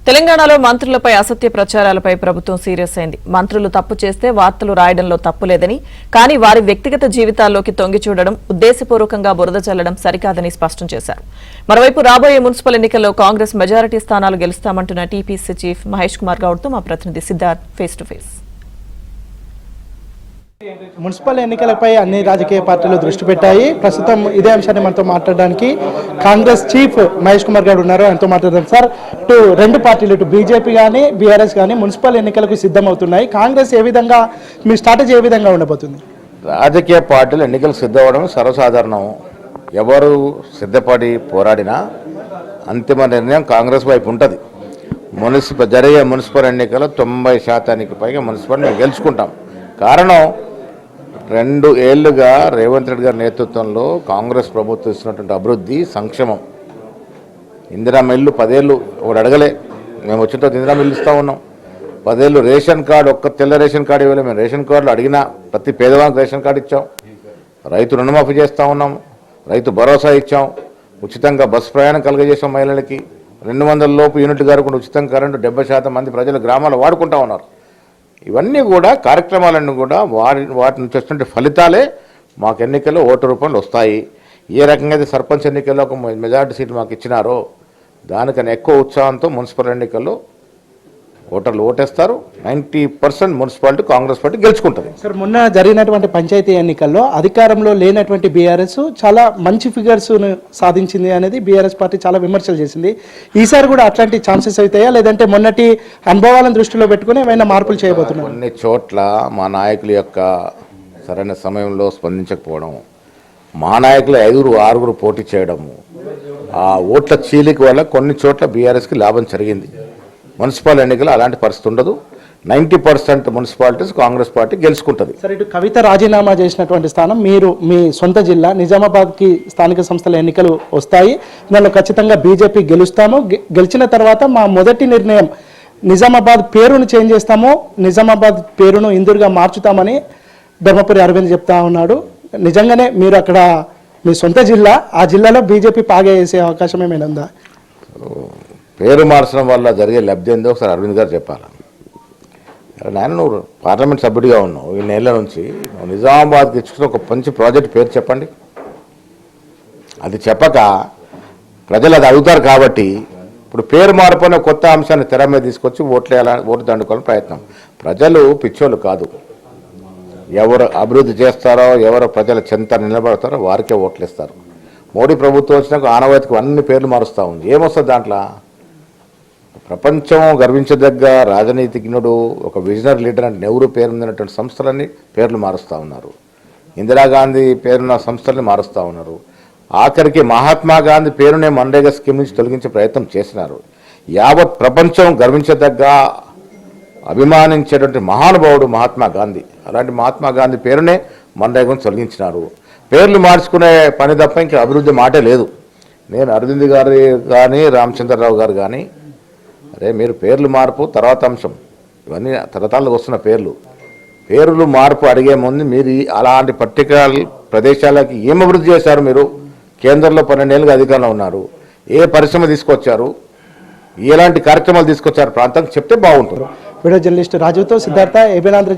తెలంగాణలో మంత్రులపై అసత్య ప్రచారాలపై ప్రభుత్వం సీరియస్ అయింది. మంత్రులు తప్పు చేస్తే వార్తలు రాయడంలో తప్పు లేదని, కానీ వారి వ్యక్తిగత జీవితాల్లోకి తొంగి చూడడం, ఉద్దేశపూర్వకంగా బురద చల్లడం సరికాదని స్పష్టం చేశారు. మరోవైపు రాబోయే మున్సిపల్ ఎన్నికల్లో కాంగ్రెస్ మెజారిటీ స్థానాలు గెలుస్తామంటున్న టీపీసీ చీఫ్ మహేష్ కుమార్ గౌడ్తో మా ప్రతినిధి Siddharth face to face. Municipal ఎన్నికలపై అన్ని రాజకీయ పార్టీలు దృష్టి పెట్టాయి. ప్రస్తుతం ఇదే అంశాన్ని మనతో మాట్లాడడానికి కాంగ్రెస్ చీఫ్ మహేష్ కుమార్ గౌడ్ ఉన్నారు. ఆయనతో మాట్లాడదాం. సార్, ఇటు రెండు పార్టీలు, ఇటు బీజేపీ కానీ బీఆర్ఎస్ కానీ మున్సిపల్ ఎన్నికలకు సిద్ధమవుతున్నాయి. కాంగ్రెస్ ఏ విధంగా, మీ స్ట్రాటజీ ఏ విధంగా ఉండబోతుంది? రాజకీయ పార్టీలు ఎన్నికలకు సిద్ధమవడం సర్వసాధారణం. ఎవరు సిద్ధపడి పోరాడినా అంతిమ నిర్ణయం కాంగ్రెస్ వైపు ఉంటుంది. జరిగే మున్సిపల్ ఎన్నికల్లో 90% పైగా మున్సిపల్ మేము గెలుచుకుంటాం. కారణం, 2 ఏళ్లుగా రేవంత్ రెడ్డి గారి నేతృత్వంలో కాంగ్రెస్ ప్రభుత్వం ఇస్తున్నటువంటి అభివృద్ధి, సంక్షేమం. ఇందిరామ ఇల్లు 10 ఏళ్ళు ఒకటి అడగలే, మేము వచ్చిన తర్వాత ఇందిరామ ఇల్లు ఇస్తూ ఉన్నాం. 10 ఏళ్ళు రేషన్ కార్డు, ఒక్క తెల్ల రేషన్ కార్డు ఇవ్వలేదు. మేము రేషన్ కార్డులు అడిగినా ప్రతి పేదవానికి రేషన్ కార్డు ఇచ్చాం. రైతు రుణమాఫీ చేస్తూ ఉన్నాం, రైతు భరోసా ఇచ్చాం, ఉచితంగా బస్సు ప్రయాణం కలుగజేసాం మహిళలకి. 200 లోపు యూనిట్ గారు కూడా ఉచితంగా కరెంటు 70% మంది ప్రజలు గ్రామాల్లో వాడుకుంటూ ఉన్నారు. ఇవన్నీ కూడా కార్యక్రమాలన్నీ కూడా వాటి నుంచి వచ్చినటువంటి ఫలితాలే మాకు ఎన్నికల్లో ఓటు రూపంలో వస్తాయి. ఏ రకంగా అయితే సర్పంచ్ ఎన్నికల్లో ఒక మెజారిటీ సీట్లు మాకు ఇచ్చినారో దానికన్నా ఎక్కువ ఉత్సాహంతో మున్సిపల్ ఎన్నికల్లో ఓటర్లు ఓటేస్తారు. 90% మున్సిపాలిటీ కాంగ్రెస్ పార్టీ గెలుచుకుంటుంది. సార్, మొన్న జరిగినటువంటి పంచాయతీ ఎన్నికల్లో అధికారంలో లేనటువంటి బీఆర్ఎస్ చాలా మంచి ఫిగర్స్ సాధించింది అనేది బీఆర్ఎస్ పార్టీ చాలా విమర్శలు చేసింది. ఈసారి కూడా అట్లాంటి ఛాన్సెస్ అవుతాయా, లేదంటే మొన్నటి అనుభవాలను దృష్టిలో పెట్టుకుని ఏమైనా మార్పులు చేయబోతున్నారు? కొన్ని చోట్ల మా నాయకుల యొక్క సరైన సమయంలో స్పందించకపోవడం, మా నాయకులు 5-6 పోటీ చేయడము, ఆ ఓట్ల చీలిక వల్ల కొన్ని చోట్ల బీఆర్ఎస్కి లాభం జరిగింది. మున్సిపల్ ఎన్నికలు అలాంటి పరిస్థితి ఉండదు. 90% మున్సిపాలిటీస్ కాంగ్రెస్ పార్టీ గెలుచుకుంటుంది. సరే, ఇటు కవిత రాజీనామా చేసినటువంటి స్థానం మీరు మీ సొంత జిల్లా నిజామాబాద్కి స్థానిక సంస్థల ఎన్నికలు వస్తాయి. దానిలో ఖచ్చితంగా బీజేపీ గెలుస్తాము. గెలిచిన తర్వాత మా మొదటి నిర్ణయం నిజామాబాద్ పేరును చేంజ్ చేస్తాము, నిజామాబాద్ పేరును ఇందూరుగా మార్చుతామని ధర్మపురి అరవింద్ చెప్తా ఉన్నాడు. నిజంగానే మీరు అక్కడ మీ సొంత జిల్లా, ఆ జిల్లాలో బీజేపీ పాగా వేసే అవకాశం ఏమైనా ఉందా? పేరు మార్చడం వల్ల జరిగే లబ్ధి ఏందో ఒకసారి అరవింద్ గారు చెప్పాలి. నాయన, నువ్వు పార్లమెంట్ సభ్యుడిగా ఉన్నావు, ఈ నెల నుంచి నిజామాబాద్కి ఇచ్చుకున్న ఒక మంచి ప్రాజెక్ట్ పేరు చెప్పండి. అది చెప్పక ప్రజలు అది అడుగుతారు. కాబట్టి ఇప్పుడు పేరు మార్పు అనే కొత్త అంశాన్ని తెర మీద తీసుకొచ్చి ఓటు దండుకోవాలని ప్రయత్నం. ప్రజలు పిచ్చోళ్ళు కాదు. ఎవరు అభివృద్ధి చేస్తారో, ఎవరు ప్రజల చెంత నిలబడతారో వారికే ఓట్లు ఇస్తారు. మోడీ ప్రభుత్వం వచ్చినాక ఆనవాయితీకి అన్ని పేర్లు మారుస్తూ ఉంది. ఏమొస్తుంది దాంట్లో? ప్రపంచం గర్వించదగ్గ రాజనీతిజ్ఞుడు, ఒక విజనరీ లీడర్ అంటే నెహ్రూ పేరున్నటువంటి సంస్థలన్నీ పేర్లు మారుస్తూ ఉన్నారు. ఇందిరాగాంధీ పేరున్న సంస్థలని మారుస్తూ ఉన్నారు. ఆఖరికి మహాత్మా గాంధీ పేరునే మన్రేగా స్కీమ్ నుంచి తొలగించే ప్రయత్నం చేసినారు. యావత్ ప్రపంచం గర్వించదగ్గ, అభిమానించేటువంటి మహానుభావుడు మహాత్మా గాంధీ. అలాంటి మహాత్మా గాంధీ పేరునే మన్రేగాను తొలగించినారు. పేర్లు మార్చుకునే పని తప్ప ఇంకా అభివృద్ధి మాటే లేదు. నేను అరవింద్ గారు కానీ రామచంద్రరావు గారు కానీ, అరే మీరు పేర్లు మార్పు తర్వాత అంశం, ఇవన్నీ తరతరాలకు వస్తున్న పేర్లు మార్పు అడిగే ముందు మీరు అలాంటి పర్టికులర్ ప్రదేశాలకి ఏం అభివృద్ధి చేశారు? మీరు కేంద్రంలో 12 ఏళ్ళుగా అధికారంలో ఉన్నారు, ఏ పరిశ్రమ తీసుకొచ్చారు, ఎలాంటి కార్యక్రమాలు తీసుకొచ్చారు ప్రాంతానికి చెప్తే బాగుంటుంది. వీడియో జర్నలిస్ట్ రాజుతో సిద్ధార్థ, ఏబిఎన్ ఆంధ్ర.